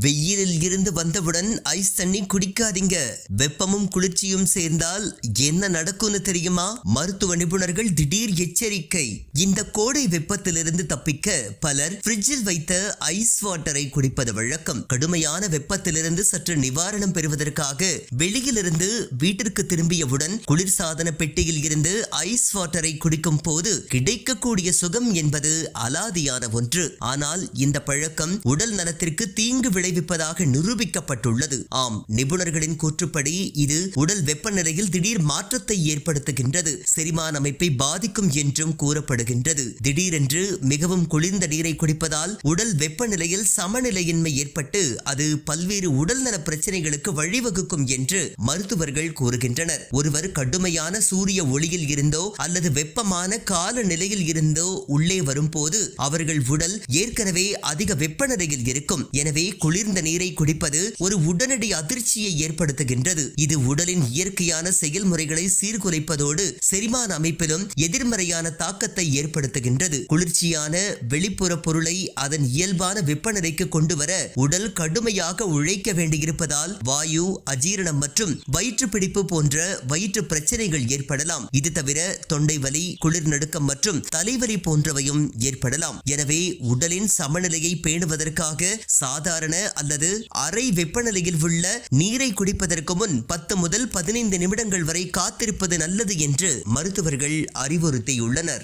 வெயிலில் இருந்து வந்தவுடன் ஐஸ் தண்ணி குடிக்காதீங்க. வெப்பமும் குளிர்ச்சியும் சேர்ந்தால் என்ன நடக்கும்னு தெரியுமா? மருத்துவ நிபுணர்கள் திடீர் எச்சரிக்கை. இந்த கோடை வெப்பத்திலிருந்து தப்பிக்க பலர் ஃப்ரிட்ஜில் வைத்த ஐஸ் வாட்டரை குடிப்பது வழக்கம். கடுமையான வெப்பத்திலிருந்து சற்று நிவாரணம் பெறுவதற்காக வெளியிலிருந்து வீட்டிற்கு திரும்பியவுடன் குளிர்சாதன பெட்டியில் இருந்து ஐஸ் வாட்டரை குடிக்கும் போது கிடைக்கக்கூடிய சுகம் என்பது அலாதியான ஒன்று. ஆனால் இந்த பழக்கம் உடல் நலத்திற்கு தீங்கு விளைவிப்பதாக நிரூபிக்கப்பட்டுள்ளது. ஆம், நிபுணர்களின் கூற்றுப்படி இது உடல் வெப்பநிலையில் திடீர் மாற்றத்தை ஏற்படுத்துகின்றது, செரிமான அமைப்பை பாதிக்கும் என்றும் கூறப்படுகின்றது. திடீரென்று மிகவும் குளிர்ந்த நீரை குடிப்பதால் உடல் வெப்பநிலையில் சமநிலையின்மை ஏற்பட்டு அது பல்வேறு உடல்நல பிரச்சனைகளுக்கு வழிவகுக்கும் என்று மருத்துவர்கள் கூறுகின்றனர். ஒருவர் கடுமையான சூரிய ஒளியில் இருந்தோ அல்லது வெப்பமான காலநிலையில் இருந்தோ உள்ளே வரும்போது அவர்கள் உடல் ஏற்கனவே அதிக வெப்பநிலையில் இருக்கும். எனவே குளிர்ந்த நீரை குடிப்பது ஒரு உடனடி அதிர்ச்சியை ஏற்படுத்துகின்றது. இது உடலின் இயற்கையான செயல்முறைகளை சீர்குலைப்பதோடு செரிமான அமைப்பிலும் எதிர்மறையான தாக்கத்தை ஏற்படுத்துகின்றது. குளிர்ச்சியான வெளிப்புற பொருளை அதன் இயல்பான வெப்பநிலைக்கு கொண்டு வர உடல் கடுமையாக உழைக்க வேண்டியிருப்பதால் வாயு, அஜீரணம் மற்றும் வயிற்று பிடிப்பு போன்ற வயிற்று பிரச்சனைகள் ஏற்படலாம். இது தவிர தொண்டை வலி, குளிர் நடுக்கம் மற்றும் தலைவலி போன்றவையும் ஏற்படலாம். எனவே உடலின் சமநிலையை பேணுவதற்காக சாதாரண அல்லது அரை வெப்பநிலையில் உள்ள நீரை குடிப்பதற்கு முன் 10 முதல் 15 நிமிடங்கள் வரை காத்திருப்பது நல்லது என்று மருத்துவர்கள் அறிவுறுத்தியுள்ளனர்.